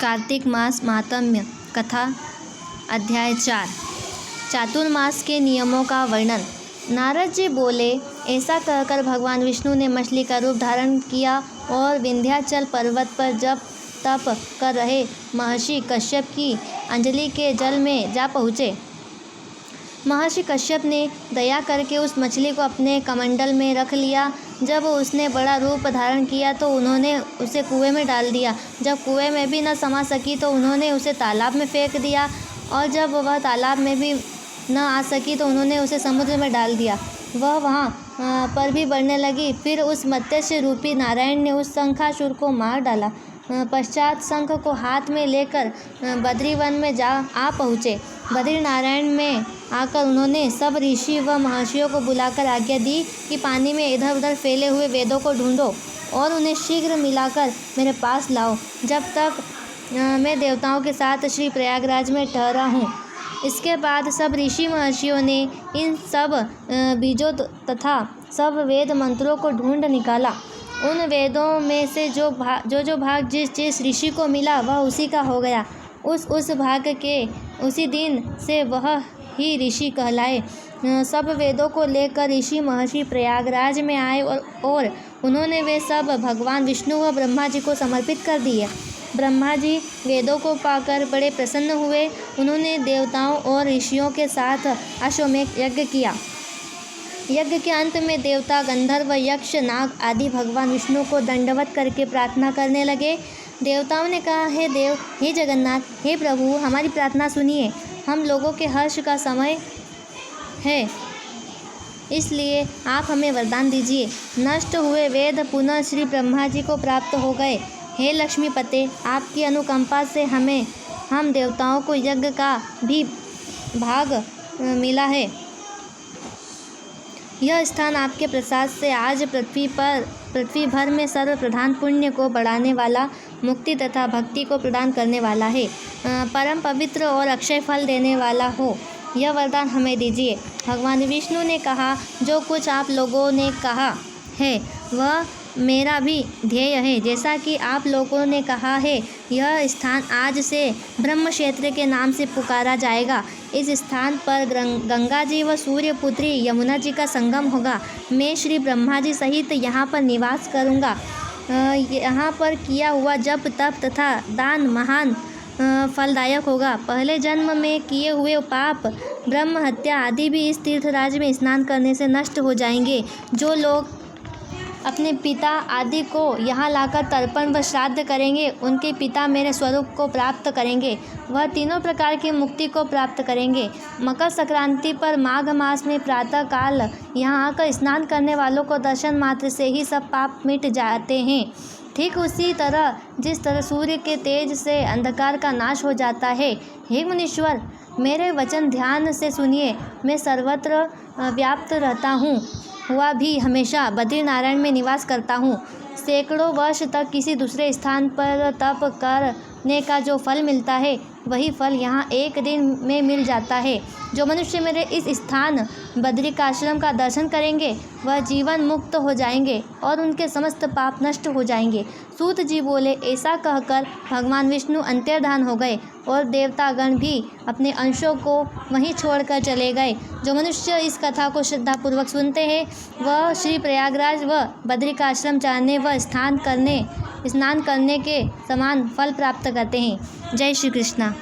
कार्तिक मास महात्म्य कथा अध्याय 4 चातुर्मास के नियमों का वर्णन। नारद जी बोले, ऐसा कहकर भगवान विष्णु ने मछली का रूप धारण किया और विंध्याचल पर्वत पर जब तप कर रहे महर्षि कश्यप की अंजलि के जल में जा पहुँचे। महर्षि कश्यप ने दया करके उस मछली को अपने कमंडल में रख लिया। जब उसने बड़ा रूप धारण किया तो उन्होंने उसे कुएं में डाल दिया। जब कुएं में भी न समा सकी तो उन्होंने उसे तालाब में फेंक दिया, और जब वह तालाब में भी न आ सकी तो उन्होंने उसे समुद्र में डाल दिया। वह वहाँ पर भी बढ़ने लगी। फिर उस मत्स्य रूपी नारायण ने उस शंखासुर को मार डाला। पश्चात शंख को हाथ में लेकर बद्रीवन में आ पहुँचे। बद्री नारायण में आकर उन्होंने सब ऋषि व महर्षियों को बुलाकर आज्ञा दी कि पानी में इधर उधर फैले हुए वेदों को ढूंढो और उन्हें शीघ्र मिलाकर मेरे पास लाओ, जब तक मैं देवताओं के साथ श्री प्रयागराज में ठहरा हूँ। इसके बाद सब ऋषि महर्षियों ने इन सब बीजों तथा सब वेद मंत्रों को ढूंढ निकाला। उन वेदों में से जो भाग जिस ऋषि को मिला वह उसी का हो गया। उस भाग के उसी दिन से वह ही ऋषि कहलाए। सब वेदों को लेकर ऋषि महर्षि प्रयागराज में आए और उन्होंने वे सब भगवान विष्णु व ब्रह्मा जी को समर्पित कर दिए। ब्रह्मा जी वेदों को पाकर बड़े प्रसन्न हुए। उन्होंने देवताओं और ऋषियों के साथ अश्वमेध यज्ञ किया। यज्ञ के अंत में देवता, गंधर्व, यक्ष, नाग आदि भगवान विष्णु को दंडवत करके प्रार्थना करने लगे। देवताओं ने कहा, हे देव, हे जगन्नाथ, हे प्रभु, हमारी प्रार्थना सुनिए। हम लोगों के हर्ष का समय है, इसलिए आप हमें वरदान दीजिए। नष्ट हुए वेद पुनः श्री ब्रह्मा जी को प्राप्त हो गए। हे लक्ष्मीपते, आपकी अनुकंपा से हम देवताओं को यज्ञ का भी भाग मिला है। यह स्थान आपके प्रसाद से आज पृथ्वी भर में सर्वप्रधान पुण्य को बढ़ाने वाला, मुक्ति तथा भक्ति को प्रदान करने वाला है, परम पवित्र और अक्षय फल देने वाला हो। यह वरदान हमें दीजिए। भगवान विष्णु ने कहा, जो कुछ आप लोगों ने कहा है वह मेरा भी ध्येय है। जैसा कि आप लोगों ने कहा है, यह स्थान आज से ब्रह्म क्षेत्र के नाम से पुकारा जाएगा। इस स्थान पर गंगा जी व सूर्यपुत्री यमुना जी का संगम होगा। मैं श्री ब्रह्मा जी सहित यहाँ पर निवास करूँगा। यहाँ पर किया हुआ जप, तप तथा दान महान फलदायक होगा। पहले जन्म में किए हुए पाप, ब्रह्म हत्या आदि भी इस तीर्थराज में स्नान करने से नष्ट हो जाएंगे। जो लोग अपने पिता आदि को यहाँ लाकर तर्पण व श्राद्ध करेंगे, उनके पिता मेरे स्वरूप को प्राप्त करेंगे। वह तीनों प्रकार की मुक्ति को प्राप्त करेंगे। मकर संक्रांति पर माघ मास में प्रातः काल यहाँ आकर स्नान करने वालों को दर्शन मात्र से ही सब पाप मिट जाते हैं। ठीक उसी तरह जिस तरह सूर्य के तेज से अंधकार का नाश हो जाता है। हे मुनीश्वर, मेरे वचन ध्यान से सुनिए। मैं सर्वत्र व्याप्त रहता हुआ भी हमेशा बद्रीनारायण में निवास करता हूँ। सैकड़ों वर्ष तक किसी दूसरे स्थान पर तप करने का जो फल मिलता है, वही फल यहाँ एक दिन में मिल जाता है। जो मनुष्य मेरे इस स्थान बद्रिकाश्रम का दर्शन करेंगे, वह जीवन मुक्त हो जाएंगे और उनके समस्त पाप नष्ट हो जाएंगे। सूत जी बोले, ऐसा कहकर भगवान विष्णु अंतर्धान हो गए और देवतागण भी अपने अंशों को वहीं छोड़कर चले गए। जो मनुष्य इस कथा को श्रद्धापूर्वक सुनते हैं, वह श्री प्रयागराज व बद्रिकाश्रम जाने व स्नान करने के समान फल प्राप्त करते हैं। जय श्री कृष्णा।